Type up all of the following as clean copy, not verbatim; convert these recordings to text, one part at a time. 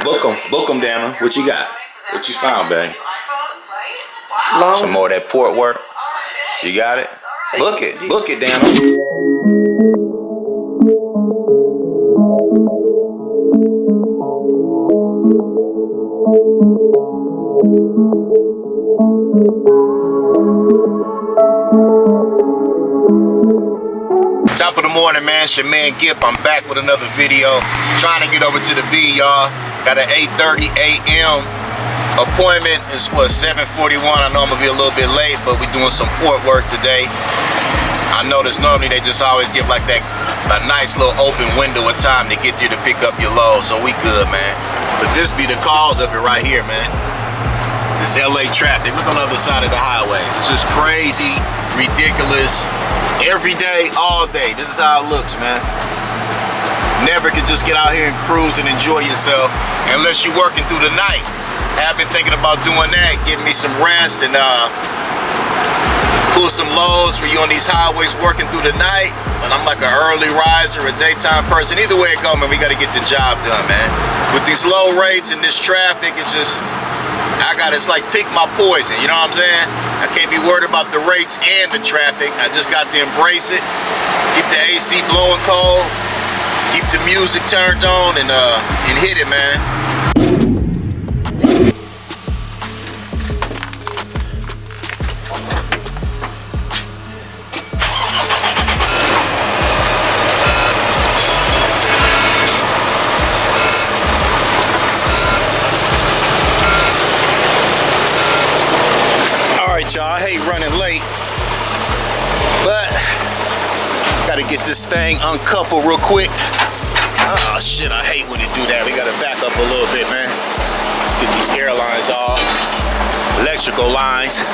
Book them, Dana. What you got? What you found, babe? Long. Some more of that port work. You got it? Book it, Dana. Top of the morning, man. It's your man Gip. I'm back with another video. Trying to get over to the B, y'all. Got an 8:30 a.m. appointment. It's what, 7:41. I know I'm gonna be a little bit late, but we're doing some port work today. I notice normally they just always give like that a nice little open window of time to get you to pick up your load, so we good, man. But this be the cause of it right here, man. This LA traffic. Look on the other side of the highway. It's just crazy, ridiculous. Every day, all day. This is how it looks, man. Never can just get out here and cruise and enjoy yourself unless you're working through the night. I've been thinking about doing that, getting me some rest and pull some loads where you on these highways working through the night. But I'm like an early riser, a daytime person. Either way it go, man, we got to get the job done, man. With these low rates and this traffic, it's just, it's like pick my poison, you know what I'm saying? I can't be worried about the rates and the traffic. I just got to embrace it. Keep the AC blowing cold. Keep the music turned on and hit it, man. Y'all, I hate running late, but gotta get this thing uncoupled real quick. Oh shit, I hate when it do that. We gotta back up a little bit, man. Let's get these air lines off, electrical lines.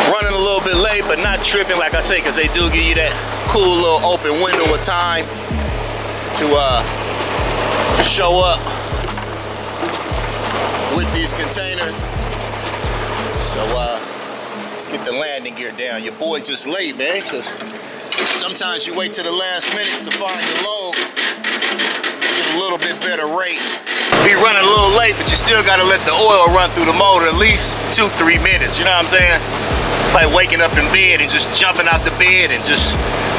Running a little bit late, but not tripping, like I say, because they do give you that cool little open window of time to show up with these containers. So let's get the landing gear down. Your boy just late, man, because sometimes you wait to the last minute to find your load. Get a little bit better rate. Be running a little late, but you still gotta let the oil run through the motor at least 2-3 minutes. You know what I'm saying? It's like waking up in bed and just jumping out the bed and just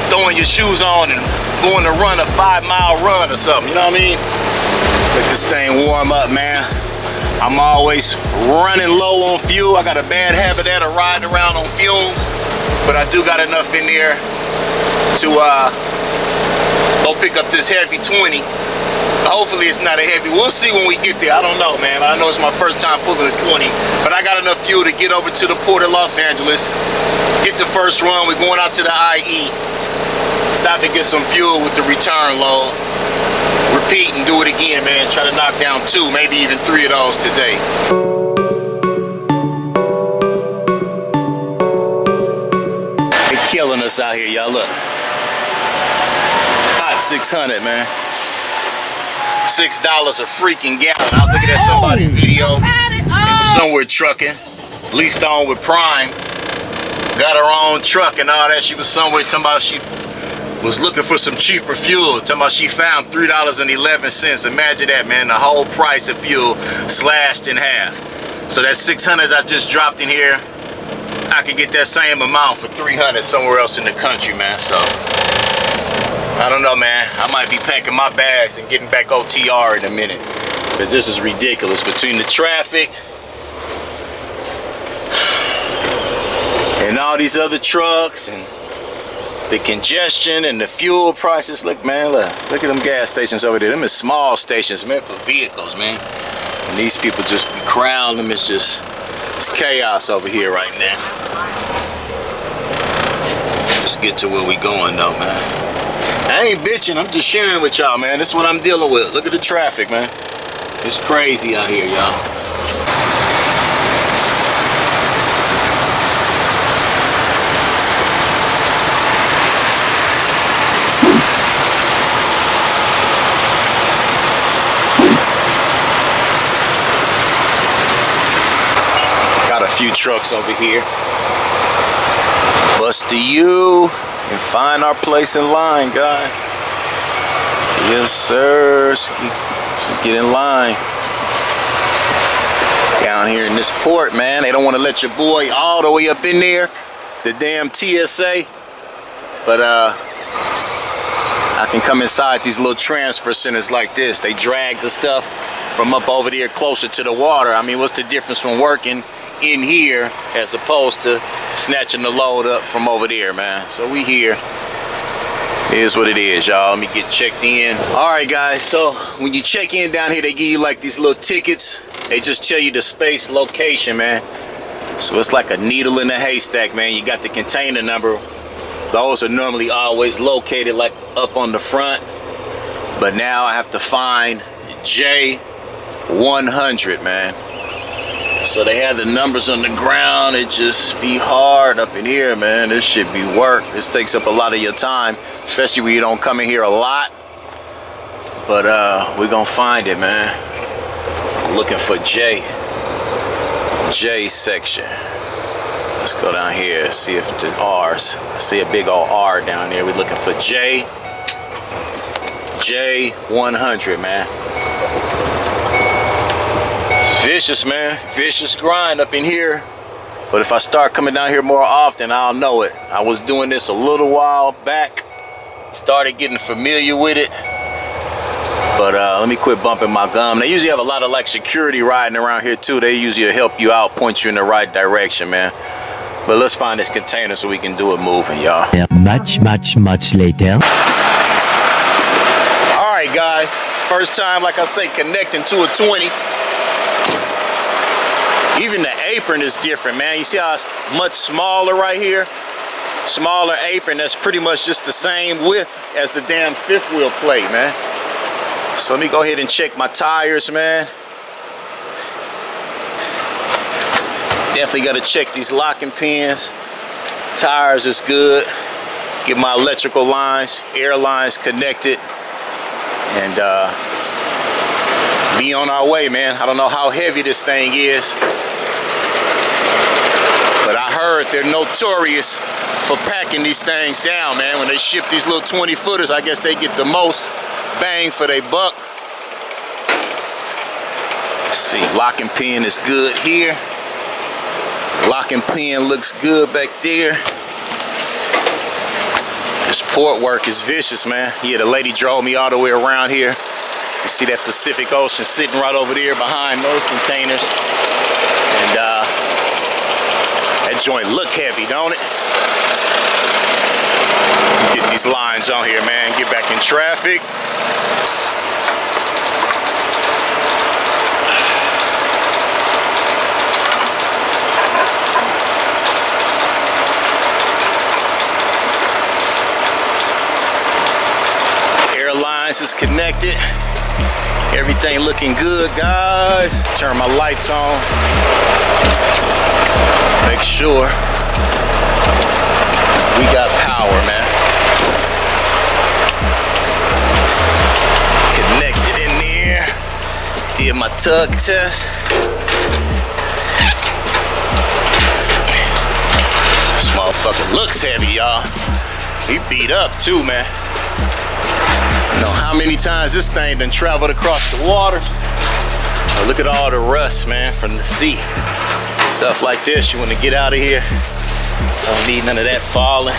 throwing your shoes on and going to run a 5-mile run or something. You know what I mean? Let this thing warm up, man. I'm always running low on fuel. I got a bad habit there of riding around on fumes, but I do got enough in there to go pick up this heavy 20. Hopefully it's not a heavy. We'll see when we get there. I don't know, man. I know it's my first time pulling a 20, but I got enough fuel to get over to the port of Los Angeles, get the first run. We're going out to the IE. Stop to get some fuel with the return load. Repeat and do it again, man. Try to knock down 2, maybe even 3 of those today. They're killing us out here, y'all. Look. Hot 600, man. $6 a freaking gallon. I was looking at somebody's video. Somewhere trucking. Leased on with Prime. Got her own truck and all that. She was somewhere talking about she was looking for some cheaper fuel. Talking about she found $3.11. Imagine that, man. The whole price of fuel slashed in half. So that 600 I just dropped in here, I could get that same amount for 300 somewhere else in the country, man. So I don't know, man. I might be packing my bags and getting back OTR in a minute, because this is ridiculous. Between the traffic and all these other trucks and the congestion and the fuel prices. Look, man, look at them gas stations over there. Them is small stations, man, for vehicles, man. And these people just be crowding them. It's chaos over here right now. Let's get to where we going though, man. I ain't bitching, I'm just sharing with y'all, man. This is what I'm dealing with. Look at the traffic, man. It's crazy out here, y'all. Few trucks over here. Bust to you and find our place in line, guys. Yes, sir. Just get in line. Down here in this port, man, they don't want to let your boy all the way up in there, the damn TSA. But I can come inside these little transfer centers like this. They drag the stuff from up over there closer to the water. I mean, what's the difference from working in here as opposed to snatching the load up from over there, man? So we here. It is what it is, y'all. Let me get checked in. All right, guys, so when you check in down here, they give you like these little tickets. They just tell you the space location, man. So it's like a needle in a haystack, man. You got the container number. Those are normally always located like up on the front. But now I have to find J100, man. So they have the numbers on the ground. It just be hard up in here, man. This should be work. This takes up a lot of your time, especially when you don't come in here a lot. But we're gonna find it, man. Looking for J section. Let's go down here, see if there's R's. I see a big old R down there. We're looking for J100, man. Vicious, man. Vicious grind up in here. But if I start coming down here more often, I'll know it. I was doing this a little while back. Started getting familiar with it. But let me quit bumping my gum. They usually have a lot of like security riding around here too. They usually help you out, point you in the right direction, man. But let's find this container so we can do it moving, y'all. Much later. All right, guys. First time, like I say, connecting to a 20. Even the apron is different, man. You see how it's much smaller right here? Smaller apron, that's pretty much just the same width as the damn fifth wheel plate, man. So let me go ahead and check my tires, man. Definitely got to check these locking pins. Tires is good. Get my electrical lines, air lines connected. And be on our way, man. I don't know how heavy this thing is. But I heard they're notorious for packing these things down, man. When they ship these little 20-footers, I guess they get the most bang for their buck. Let's see, locking pin is good here. Locking pin looks good back there. This port work is vicious, man. Yeah, the lady drove me all the way around here. You see that Pacific Ocean sitting right over there behind those containers. And that joint look heavy, don't it? Get these lines on here, man. Get back in traffic. Air lines is connected. Everything looking good, guys. Turn my lights on. Make sure we got power, man. Connected in there. Did my tug test. This motherfucker looks heavy, y'all. He beat up too, man. I don't know how many times this thing done traveled across the water. Oh, look at all the rust, man, from the sea. Stuff like this, you want to get out of here. Don't need none of that falling.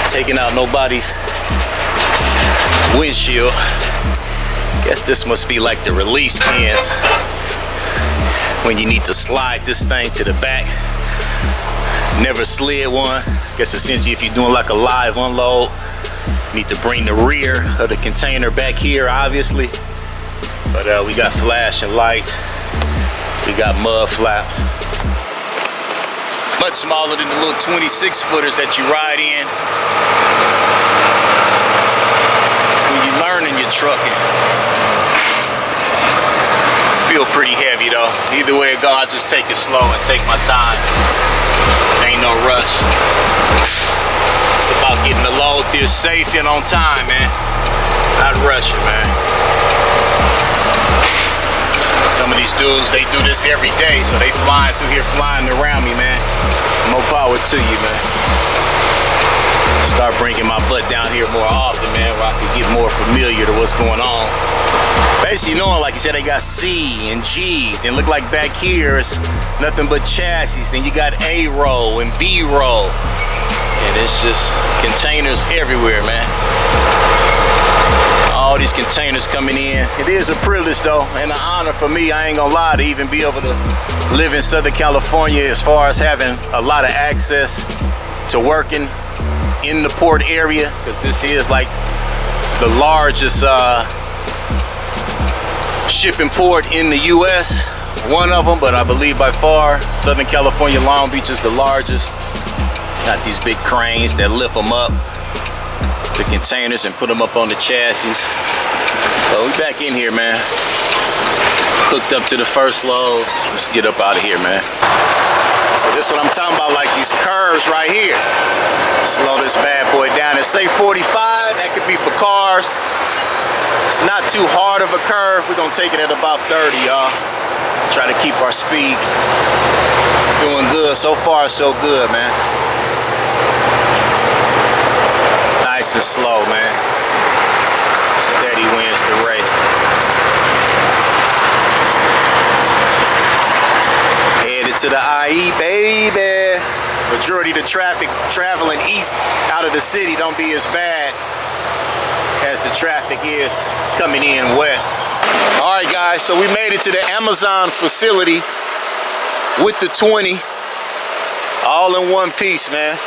Taking out nobody's windshield. Guess this must be like the release pins when you need to slide this thing to the back. Never slid one. Guess essentially if you're doing like a live unload, you need to bring the rear of the container back here, obviously. But we got flashing lights. We got mud flaps. Much smaller than the little 26-footers that you ride in when you're learning your trucking. Feel pretty heavy though. Either way it go, I just take it slow and take my time. Ain't no rush. It's about getting the load there safe and on time, man. Not rushing, man. Some of these dudes, they do this every day, so they flying through here, flying around me, man. More power to you, man. Start bringing my butt down here more often, man, where I can get more familiar to what's going on. Basically knowing, like you said, they got C and G. Then look like back here, it's nothing but chassis. Then you got A row and B row. And it's just containers everywhere, man. All these containers coming in. It is a privilege though, and an honor for me, I ain't gonna lie, to even be able to live in Southern California, as far as having a lot of access to working in the port area, because this is like the largest shipping port in the US. One of them, but I believe by far Southern California, Long Beach is the largest. Got these big cranes that lift them up, the containers, and put them up on the chassis. So we back in here, man. Hooked up to the first load. Let's get up out of here, man. So this is what I'm talking about, like these curves right here. Slow this bad boy down. It's say 45, that could be for cars. It's not too hard of a curve. We're gonna take it at about 30, y'all. Try to keep our speed doing good. So far, so good, man. Nice and slow, man. Steady wins the race. Headed to the IE, baby. Majority of the traffic traveling east out of the city don't be as bad as the traffic is coming in west. All right, guys, so we made it to the Amazon facility with the 20, all in one piece, man.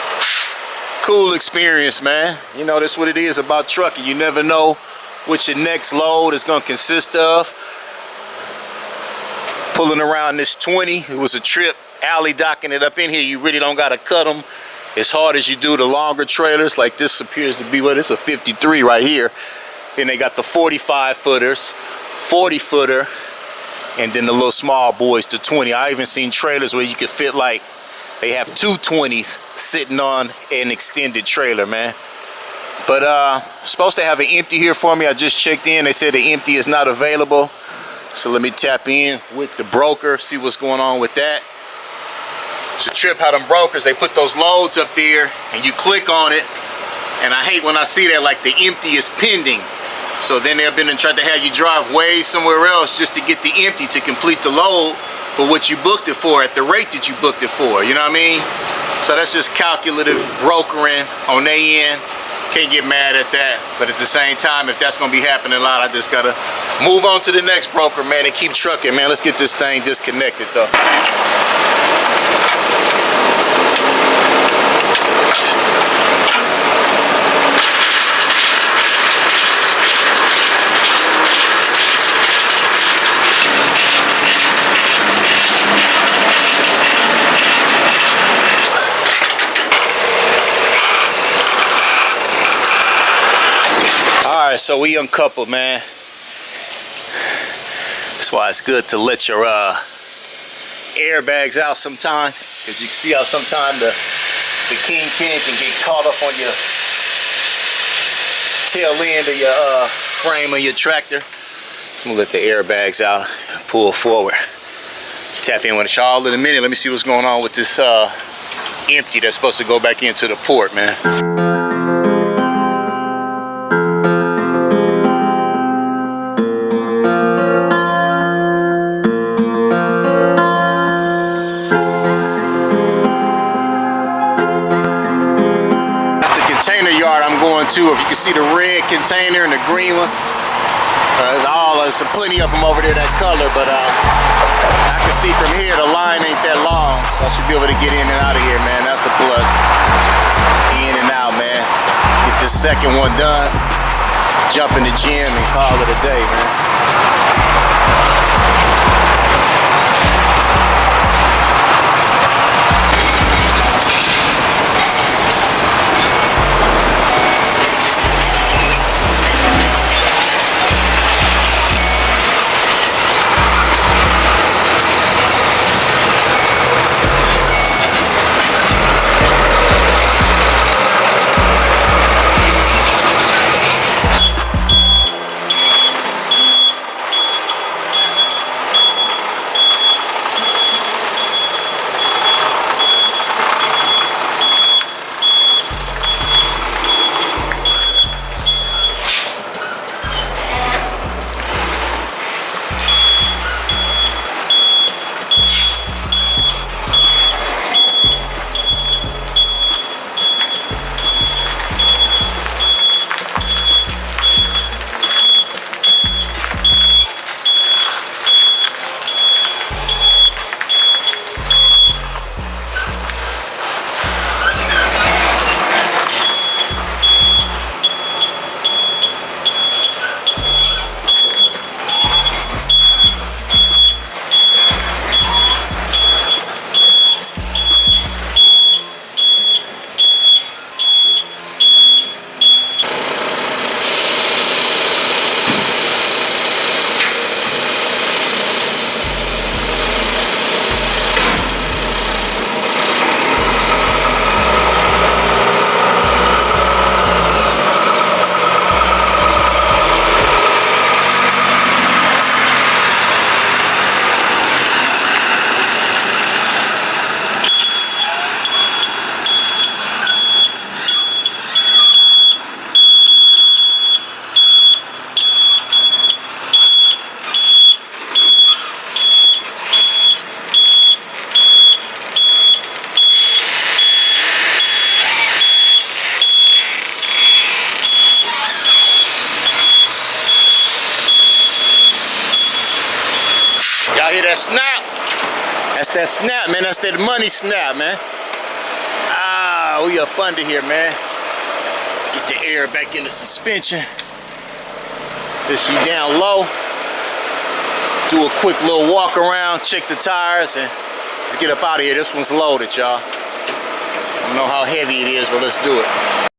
Cool experience, man. You know, that's what it is about trucking. You never know what your next load is gonna consist of. Pulling around this 20, it was a trip. Alley docking it up in here, you really don't gotta cut them as hard as you do the longer trailers. Like this appears to be, what, it's a 53 right here. Then they got the 45 footers, 40 footer, and then the little small boys, the 20. I even seen trailers where you could fit, like, they have two 20s sitting on an extended trailer, man. But supposed to have an empty here for me. I just checked in. They said the empty is not available. So let me tap in with the broker, see what's going on with that. It's a trip how them brokers, they put those loads up there and you click on it. And I hate when I see that, like the empty is pending. So then they've been and tried to have you drive way somewhere else just to get the empty to complete the load for what you booked it for at the rate that you booked it for, you know what I mean? So that's just calculative brokering on their end. Can't get mad at that, but at the same time, if that's gonna be happening a lot, I just gotta move on to the next broker, man, and keep trucking, man. Let's get this thing disconnected though. So we uncoupled, man. That's why it's good to let your airbags out sometime, because you can see how sometimes the kingpin can get caught up on your tail end of your frame of your tractor. So I'm gonna let the airbags out, pull forward. Tap in with y'all in a minute. Let me see what's going on with this empty that's supposed to go back into the port, man. Too, if you can see the red container and the green one, there's plenty of them over there that color, but I can see from here the line ain't that long, so I should be able to get in and out of here, man. That's a plus. In and out, man. Get this second one done, jump in the gym and call it a day, man. that snap. That's that snap, man. That's that money snap, man. Ah, we up under here, man. Get the air back in the suspension. Push you down low. Do a quick little walk around, check the tires, and let's get up out of here. This one's loaded, y'all. I don't know how heavy it is, but let's do it.